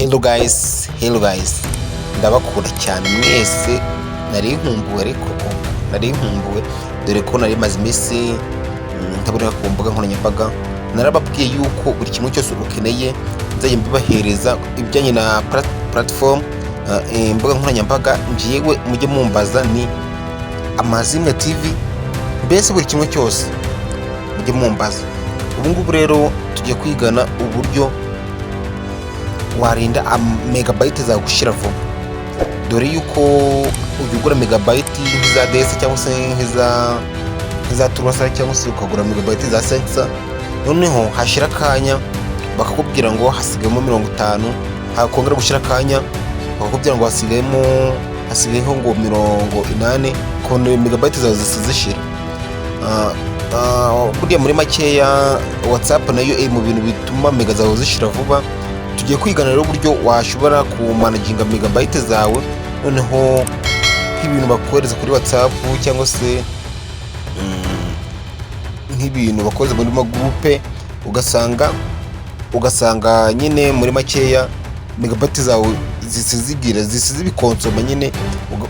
Hello guys, ndabakunda cyane mwese. Nari nkumbuwe dore ko nari maze iminsi ntabura ku mbuga nkoranyambaga. Narababwiye yuko buri kimwe cyose ukeneye nzajya mbibahereza ibijyanye na platform imbuga nkoranyambaga. Ngiyewe mujye mumbaza ni Amazimwe TV, mbese buri kimwe cyose mujye mumbaza. Ubu ngubu rero tugiye kwigana uburyo warinda megabyte za gushira vuba. Dore yuko ugura megabyte za DS cyangwa se nk'iza turasa cyangwa se ukagura megabyte za sensa, noneho hashira kanya bakakubwira ngo hasigayemo 50, hakongera gushira kanya bakakubwira ngo hasigayeho ngo 80 ko megabyte zawe zishira. Burya muri makeya WhatsApp nayo iri mu bintu bituma mega zawe zishira vuba. Tugiye kwigana rero uburyo washobora kumanaginga megabyte zawe, noneho nk'ibintu bakohereza kuri WhatsApp cyangwa se nk'ibintu bakohereza muri magroupe, ugasanga nyine muri makeya megabyte zawe zisizibikonsoma nyine.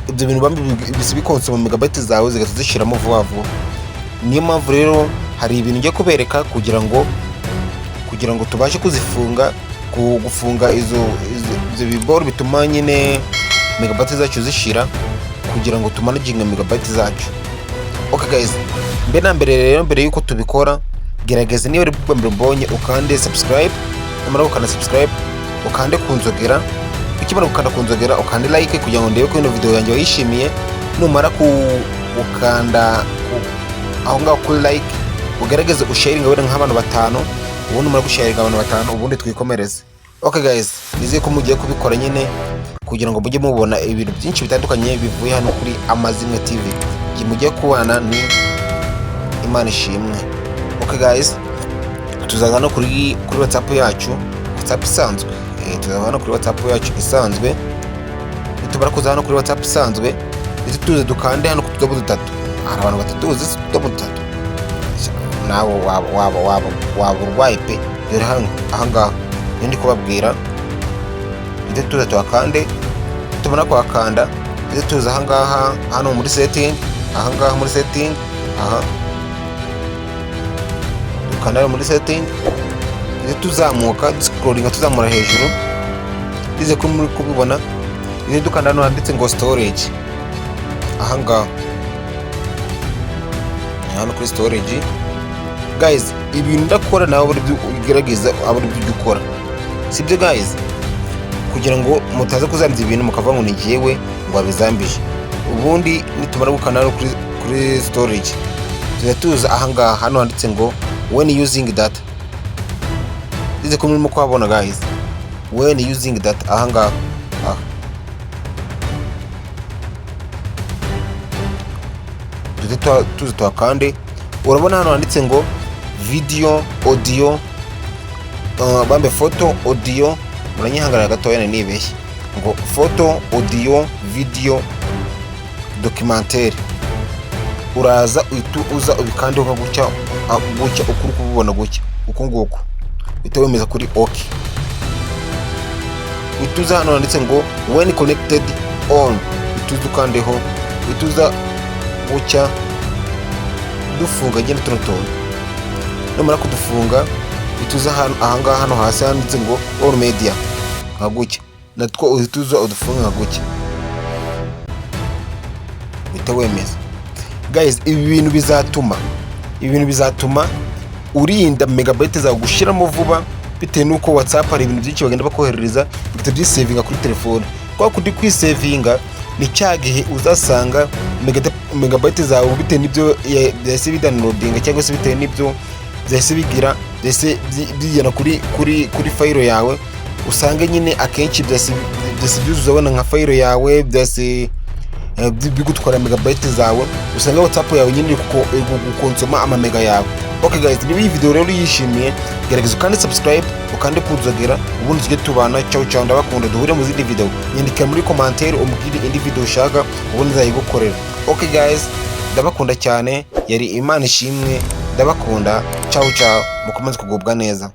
Ibyo bintu bisibikonsoma megabyte zawe zigahita zishiramo vuba vuba. Niyo mpamvu rero hari ibintu ngiye kubereka kugira ngo tubashe gufunga izo biboro bituma nyine megabyte zacu zishira, kugira ngo tumanaginga megabyte zacu. Okay guys, mbere yuko tubikora, gerageza niba ari bwo mbonye ukande subscribe, namara ukanda subscribe ukande kunzogera, ukimara gukanda kunzogera ukande like kugira ngo ndebe ko ino video yanjye wayishimiye. Numara ukanda aho ngaho kuri like, ugerageze usharinga wenda nk'abantu 5, ubundi numara gusharinga abantu 5 ubundi twikomereze. Okay guys, nizeye ko mugiye kubikora nyine kugira ngo mujye mubona ibintu byinshi bitandukanye bivuye hano kuri Amazimwe TV. Mugiye kubana ni Imana ishimwe. Okay guys, tuzazana kuri WhatsApp yacu, WhatsApp isanzwe. Tuzazana kuri WhatsApp yacu isanzwe. Nitubara kuzana kuri WhatsApp isanzwe, tuze dukande hano ku tudobo 3. Hari abantu batatuzi tudobo 3. Nawo waba urwaye pe. Dore hano aha ngaha ndi kubabwira, ite tuza twakande, tumana kwakanda, ite tuza aha ngaha hano muri setting, aha ngaha muri setting, aha dukanda muri setting, ite tuzamuka scrolling tuzamura hejuru, ize ko muri kubibona, ite dukanda hano handitse ngo storage, aha ngaha hano kuri storage. Guys, ibintu ndakora nawe buri ugerageza aburi byo ukora, sibyo guys, kugira ngo mutaze kuzambya ibintu mukava ngo nigiyewe ngo abizambije. Ubundi nitumara gukana kuri storage, tuza aha ngaha hano handitse ngo when using data. Ize ko murimo kwabona guys, when using data aha ngaha. Tuze twakande, urabona hano handitse ngo video, audio, bambe photo, audio, muranyihangarira gatoya nibeshye ngo photo, audio, video, documentaire. Uraza uza ubikandeho nka gutya ukuri kubibona gutya uko nguko, bitawemeza kuri okay. Utuza hano handitse ngo when connected on, utuza ukandeho, utuza gutya dufunga genda tunotonda. Numara kudufunga ituza aha ngaha hano hasi handitse ngo all media nka gutya, natwo utuza udufunga nka gutya bitawemeza. Guys, ibi bintu bizatuma urinda megabyte za gushiramo vuba, bitewe nuko WhatsApp hari ibintu byinshi bagenda bakoherereza bitabisavinga kuri telefone. Kwa kudi kwisavinga ni cyagihe uzasanga megabyte zawe bitewe n'ibyo byase bidownloadinga cyangwa se bitewe n'ibyo byase bigira byijyana kuri file yawe, usanga nyine akenshi byase byuzuza wena nka file yawe byase bigutwara megabyte zawe, usanga WhatsApp yawe nyine gukonsoma ama mega yawe. Okay guys, niba iyi video rero yishimiye, gerageza ukande subscribe ukande kunzogera, ubundi tujye tubana. Ciao ndabakunda, duhure mu zindi video. Nyandika muri commentaire umbwire indi video ushaka ubundi nzayigukorera. Okay guys, ndabakunda cyane, yari Imana ishimwe, ndabakunda. Ciao mukomeze kugubwa neza.